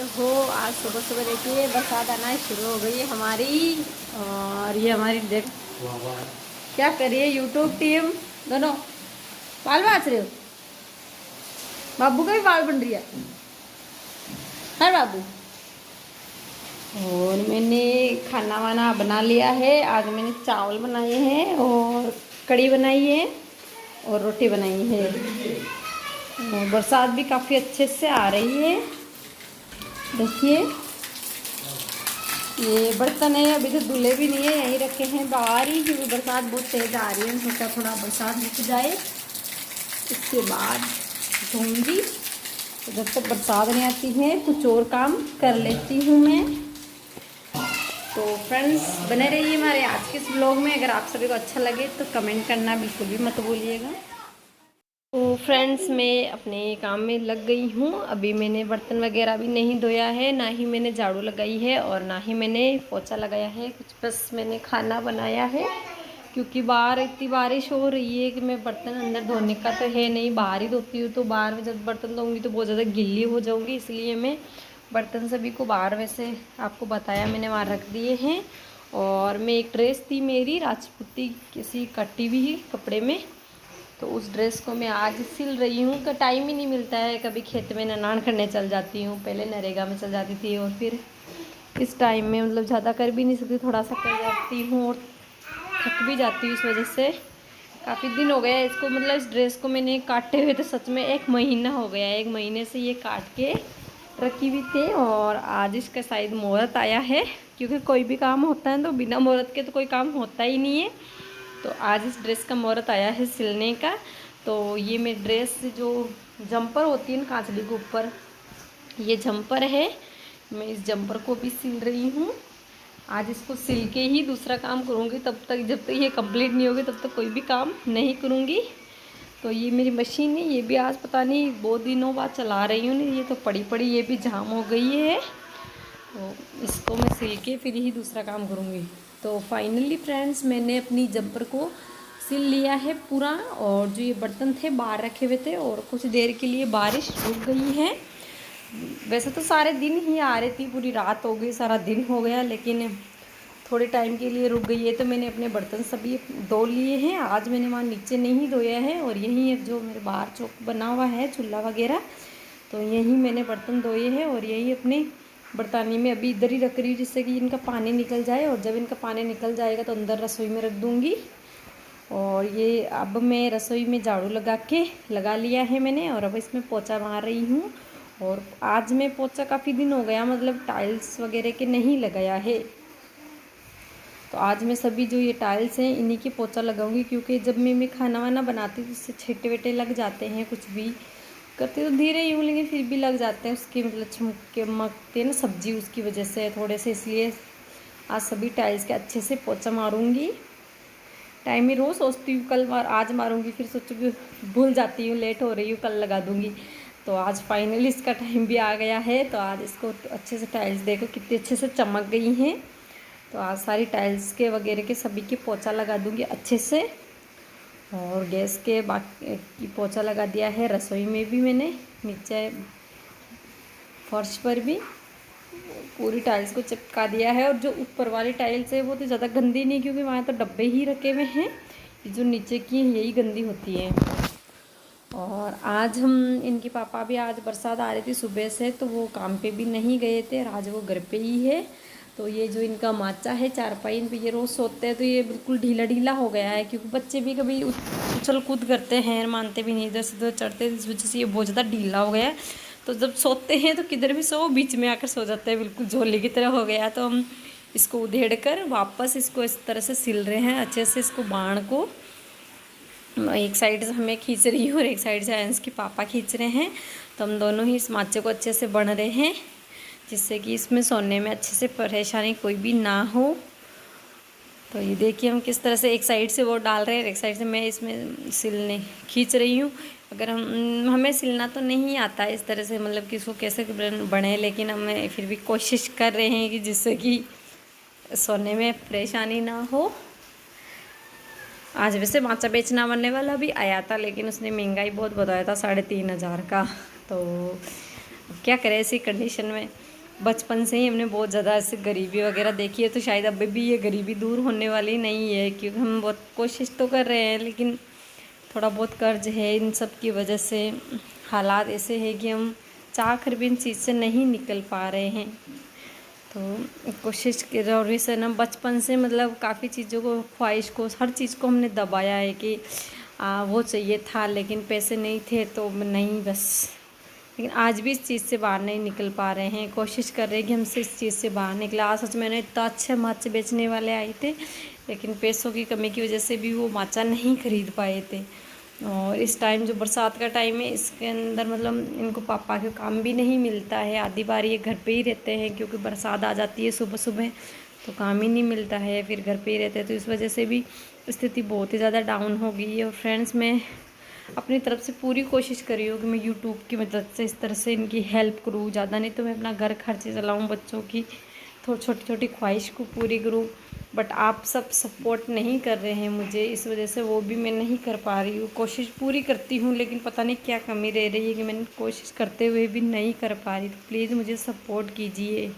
हो। आज सुबह सुबह देखिए बरसात आना शुरू हो गई है हमारी। और ये हमारी देख क्या कर रही है यूट्यूब टीम। दोनों बाल बाज रहे हो। बाबू का भी बाल बन रही है बाबू। और मैंने खाना वाना बना लिया है। आज मैंने चावल बनाए हैं और कड़ी बनाई है और रोटी बनाई है। और बरसात भी काफ़ी अच्छे से आ रही है। देखिए ये बर्तन है, अभी तो धुले भी नहीं है, यहीं रखे हैं बाहर ही, क्योंकि बरसात बहुत तेज़ आ रही है। सोचा थोड़ा बरसात रुक जाए इसके बाद धोऊंगी। तो जब तक बरसात नहीं आती है कुछ और काम कर लेती हूँ मैं। तो फ्रेंड्स बने रहिए हमारे आज के इस व्लॉग में। अगर आप सभी को अच्छा लगे तो कमेंट करना बिल्कुल भी मत भूलिएगा। तो फ्रेंड्स मैं अपने काम में लग गई हूँ। अभी मैंने बर्तन वगैरह भी नहीं धोया है, ना ही मैंने झाड़ू लगाई है और ना ही मैंने पोछा लगाया है कुछ। बस मैंने खाना बनाया है, क्योंकि बाहर इतनी बारिश हो रही है कि मैं बर्तन अंदर धोने का तो है नहीं, बाहर ही धोती हूँ। तो बाहर में जब बर्तन धोऊंगी तो बहुत ज़्यादा गिल्ली हो जाऊँगी, इसलिए मैं बर्तन सभी को बाहर, वैसे आपको बताया मैंने, वहाँ रख दिए हैं। और मैं एक ड्रेस थी मेरी राजपूती किसी कटी हुई कपड़े में, तो उस ड्रेस को मैं आज सिल रही हूँ। का टाइम ही नहीं मिलता है, कभी खेत में ननान करने चल जाती हूँ, पहले नरेगा में चल जाती थी, और फिर इस टाइम में मतलब ज़्यादा कर भी नहीं सकती, थोड़ा सा कर जाती हूँ और थक भी जाती हूँ। इस वजह से काफ़ी दिन हो गया है इसको, मतलब इस ड्रेस को मैंने काटे हुए तो सच में 1 महीना हो गया है। 1 महीने से ये काट के रखी हुई थी और आज इसका शायद मुहूर्त आया है, क्योंकि कोई भी काम होता है तो बिना मुहूर्त के तो कोई काम होता ही नहीं है। तो आज इस ड्रेस का मुहूर्त आया है सिलने का। तो ये मेरी ड्रेस जो जंपर होती है ना कांचली के ऊपर, ये जंपर है। मैं इस जंपर को भी सिल रही हूँ। आज इसको सिल के ही दूसरा काम करूँगी, तब तक जब तक ये कंप्लीट नहीं होगी तब तक कोई भी काम नहीं करूँगी। तो ये मेरी मशीन है, ये भी आज पता नहीं बहुत दिनों बाद चला रही हूँ, ये तो पड़ी पड़ी ये भी जाम हो गई है। तो इसको मैं सिल के फिर ही दूसरा काम करूँगी। तो फाइनली फ्रेंड्स मैंने अपनी जंपर को सिल लिया है पूरा। और जो ये बर्तन थे बाहर रखे हुए थे और कुछ देर के लिए बारिश रुक गई है। वैसे तो सारे दिन ही आ रही थी, पूरी रात हो गई, सारा दिन हो गया, लेकिन थोड़े टाइम के लिए रुक गई है। तो मैंने अपने बर्तन सभी धो लिए हैं। आज मैंने वहाँ नीचे नहीं धोया है, और यहीं जो मेरे बाहर चौक बना हुआ है चूल्हा वगैरह, तो यहीं मैंने बर्तन धोए हैं। और यही अपने बर्तानी में अभी इधर ही रख रही हूँ, जिससे कि इनका पानी निकल जाए। और जब इनका पानी निकल जाएगा तो अंदर रसोई में रख दूँगी। और ये अब मैं रसोई में झाड़ू लगा लिया है मैंने, और अब इसमें पोछा मार रही हूँ। और आज मैं पोछा काफ़ी दिन हो गया, मतलब टाइल्स वगैरह के नहीं लगाया है, तो आज मैं सभी जो ये टाइल्स हैं इन्हीं की पोछा लगाऊंगी। क्योंकि जब मैं खाना वाना बनाती हूँ उससे छींटे वेटे लग जाते हैं, कुछ भी करती तो धीरे ही हूँ लेकिन फिर भी लग जाते हैं उसके, मतलब छमके मकते हैं ना सब्जी, उसकी वजह से थोड़े से, इसलिए आज सभी टाइल्स के अच्छे से पोछा मारूंगी। टाइम ही रोज़ सोचती हूँ कल आज मारूंगी, फिर सोचूंगी भूल जाती हूँ, लेट हो रही हूँ, कल लगा दूंगी। तो आज फाइनली इसका टाइम भी आ गया है। तो आज इसको अच्छे से टाइल्स देखो कितनी अच्छे से चमक गई हैं। तो आज सारी टाइल्स के वगैरह के सभी के पोछा लगा दूंगी अच्छे से। और गैस के बाकी पोछा लगा दिया है, रसोई में भी मैंने, नीचे फर्श पर भी पूरी टाइल्स को चिपका दिया है। और जो ऊपर वाली टाइल्स है वो तो ज़्यादा गंदी नहीं, क्योंकि वहाँ तो डब्बे ही रखे हुए हैं। जो नीचे की यही गंदी होती है। और आज हम इनके पापा भी, आज बरसात आ रही थी सुबह से, तो वो काम पे भी नहीं गए थे, आज वो घर पे ही है। तो ये जो इनका माचा है चारपाई, इन पे ये रोज़ सोते हैं, तो ये बिल्कुल ढीला ढीला हो गया है, क्योंकि बच्चे भी कभी उछल कूद करते हैं, मानते भी नहीं, इधर से उधर चढ़ते हैं, इस वजह से ये बहुत ज़्यादा ढीला हो गया है। तो जब सोते हैं तो किधर भी सो, बीच में आकर सो जाते हैं, बिल्कुल झोले की तरह हो गया। तो हम इसको उधेड़ कर वापस इसको इस तरह से सिल रहे हैं अच्छे से। इसको बाण को एक साइड से मैं खींच रही हूँ और एक साइड से आयंस के पापा खींच रहे हैं। तो हम दोनों ही इस माचे को अच्छे से बन रहे हैं, जिससे कि इसमें सोने में अच्छे से परेशानी कोई भी ना हो। तो ये देखिए हम किस तरह से एक साइड से वो डाल रहे हैं, एक साइड से मैं इसमें सिलने खींच रही हूँ। अगर हमें सिलना तो नहीं आता इस तरह से, मतलब कि इसको कैसे बने, लेकिन हमें फिर भी कोशिश कर रहे हैं कि जिससे कि सोने में परेशानी ना हो। आज वैसे माचा बेचना बनने वाला भी आया था, लेकिन उसने महंगाई बहुत बताया था, 3500 का। तो क्या करें ऐसी कंडीशन में, बचपन से ही हमने बहुत ज़्यादा ऐसे गरीबी वगैरह देखी है, तो शायद अभी भी ये गरीबी दूर होने वाली नहीं है, क्योंकि हम बहुत कोशिश तो कर रहे हैं, लेकिन थोड़ा बहुत कर्ज है। इन सब की वजह से हालात ऐसे हैं कि हम चाह कर भी इन चीज़ से नहीं निकल पा रहे हैं। तो कोशिश कर रही से ना, बचपन से मतलब काफ़ी चीज़ों को, ख्वाहिश को, हर चीज़ को हमने दबाया है कि वो चाहिए था लेकिन पैसे नहीं थे तो नहीं, बस। लेकिन आज भी इस चीज़ से बाहर नहीं निकल पा रहे हैं। कोशिश कर रहे हैं कि हमसे इस चीज़ से बाहर निकला। आज सच में ना इतना अच्छे माचे बेचने वाले आए थे, लेकिन पैसों की कमी की वजह से भी वो माचा नहीं खरीद पाए थे। और इस टाइम जो बरसात का टाइम है, इसके अंदर मतलब इनको पापा के काम भी नहीं मिलता है। आधी बार ये घर पे ही रहते हैं, क्योंकि बरसात आ जाती है सुबह सुबह तो काम ही नहीं मिलता है, फिर घर पे ही रहते हैं। तो इस वजह से भी स्थिति बहुत ही ज़्यादा डाउन हो गई है। और फ्रेंड्स, मैं अपनी तरफ से पूरी कोशिश कर रही हूँ कि मैं यूट्यूब की मदद से इस तरह से इनकी हेल्प करूँ। ज़्यादा नहीं तो मैं अपना घर खर्चे चलाऊँ, बच्चों की थोड़ी छोटी छोटी ख्वाहिश को पूरी करूँ। बट आप सब सपोर्ट नहीं कर रहे हैं मुझे, इस वजह से वो भी मैं नहीं कर पा रही हूँ। कोशिश पूरी करती हूँ, लेकिन पता नहीं क्या कमी रह रही है कि मैंने कोशिश करते हुए भी नहीं कर पा रही। तो प्लीज़ मुझे सपोर्ट कीजिए।